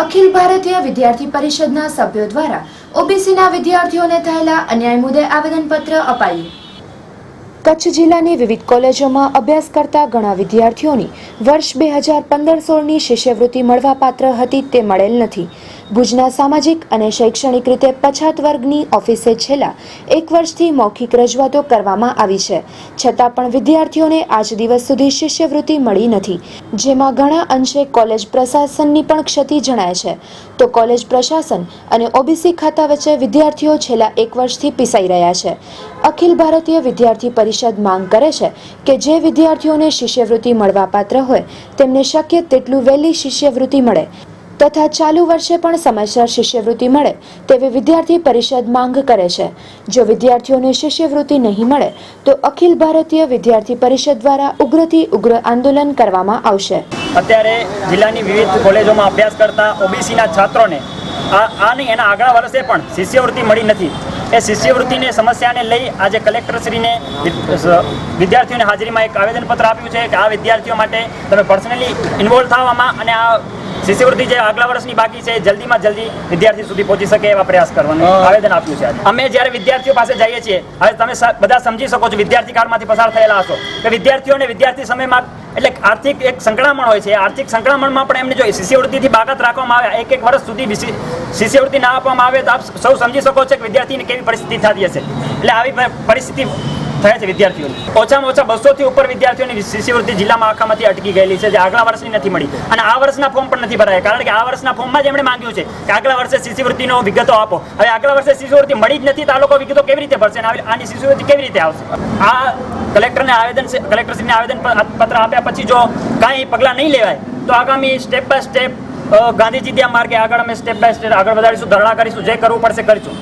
અખિલ ભારતીય વિદ્યાર્થી પરિષદના સભ્યો દ્વારા ઓબીસીના વિદ્યાર્થીઓને થયેલા અન્યાય મુદ્દે આવેદનપત્ર અપાયું। કચ્છ જિલ્લાની વિવિધ કોલેજોમાં અભ્યાસ કરતા ઘણા વિદ્યાર્થીઓની વર્ષ 2015-16ની શિષ્યવૃત્તિ મળવાપાત્ર હતી તે મળેલ નથી। ભુજના સામાજિક અને શૈક્ષણિક રીતે પછાત વર્ગની ઓફિસે છેલ્લા 1 વર્ષથી મૌખિક રજૂઆતો કરવામાં આવી છે, છતાં પણ વિદ્યાર્થીઓને આજ દિવસ સુધી શિષ્યવૃત્તિ મળી નથી, જેમાં ઘણા અંશે કોલેજ પ્રશાસનની પણ ક્ષતિ જણાય છે। તો કોલેજ પ્રશાસન અને ઓબીસી ખાતા વચ્ચે વિદ્યાર્થીઓ છેલ્લા 1 વર્ષથી પીસાઈ રહ્યા છે। અખિલ ભારતીય વિદ્યાર્થી પરિષદ માંગ કરે છે કે જે વિદ્યાર્થીઓને શિષ્યવૃત્તિ મળવાપાત્ર હોય તેમને શક્ય તેટલું વહેલી શિષ્યવૃત્તિ મળે તથા ચાલુ વર્ષે પણ સમયસર શિષ્યવૃત્તિ મળે તેવી વિદ્યાર્થી પરિષદ માંગ કરે છે। જો વિદ્યાર્થીઓને શિષ્યવૃત્તિ નહીં મળે તો અખિલ ભારતીય વિદ્યાર્થી પરિષદ દ્વારા ઉગ્રથી ઉગ્ર આંદોલન કરવામાં આવશે। અત્યારે જિલ્લાની વિવિધ કોલેજોમાં અભ્યાસ કરતા ઓબીસીના છાત્રોને આની એના આગલા વર્ષે પણ શિષ્યવૃત્તિ મળી નથી। એ શિષ્યવૃત્તિની સમસ્યાને લઈ આજે કલેક્ટરશ્રીને વિદ્યાર્થીઓની હાજરીમાં એક આવેદનપત્ર આપ્યું છે કે આ વિદ્યાર્થીઓ માટે તમે પર્સનલી ઇન્વોલ્વ થવામાં અને આ શિષ્યવૃત્તિ જે આગલા વર્ષની બાકી છે જલ્દીમાં જલ્દી વિદ્યાર્થી સુધી પહોંચી શકે એવા પ્રયાસ કરવાનું આવેદન આપ્યું છે। અમે જ્યારે વિદ્યાર્થીઓ પાસે જઈએ છીએ, હવે તમે બધા સમજી શકો છો, વિદ્યાર્થી કાળમાંથી પસાર થયેલા હશો કે વિદ્યાર્થીઓને વિદ્યાર્થી સમયમાં એટલે આર્થિક એક સંકળામણ હોય છે। આર્થિક સંકળામણમાં પણ એમને જો શિષ્યવૃત્તિથી બાકાત રાખવામાં આવે, એક વર્ષ સુધી શિષ્યવૃત્તિ ના આપવામાં આવે તો આપ સૌ સમજી શકો છો કે વિદ્યાર્થીની કેવી પરિસ્થિતિ થતી હશે। એટલે આવી પરિસ્થિતિ થાય છે વિદ્યાર્થીઓની। ઓછામાં ઓછા 200 થી ઉપર વિદ્યાર્થીઓની શિષ્યવૃત્તિ જિલ્લામાં આખામાંથી અટકી ગયેલી છે, જે આગલા વર્ષની નથી મળી અને આ વર્ષના ફોર્મ પણ નથી ભરાયા, કારણ કે આ વર્ષના ફોર્મમાં જ એમણે માંગ્યું છે કે આગલા વર્ષે શિષ્યવૃત્તિનો વિગતો આપો। હવે આગલા વર્ષે શિષ્યવૃત્તિ મળી જ નથી તો આ લોકો વિગતો કેવી રીતે ભરશે અને આની શિષ્યવૃત્તિ કેવી રીતે આવશે? આ કલેક્ટરશ્રીને આવેદનપત્ર આપ્યા પછી જો કાંઈ પગલાં નહીં લેવાય તો આગામી સ્ટેપ બાય સ્ટેપ ગાંધીજી ત્યાં માર્ગે આગળ અમે સ્ટેપ બાય સ્ટેપ આગળ વધારીશું, ધરણા કરીશું, જે કરવું પડશે કરીશું।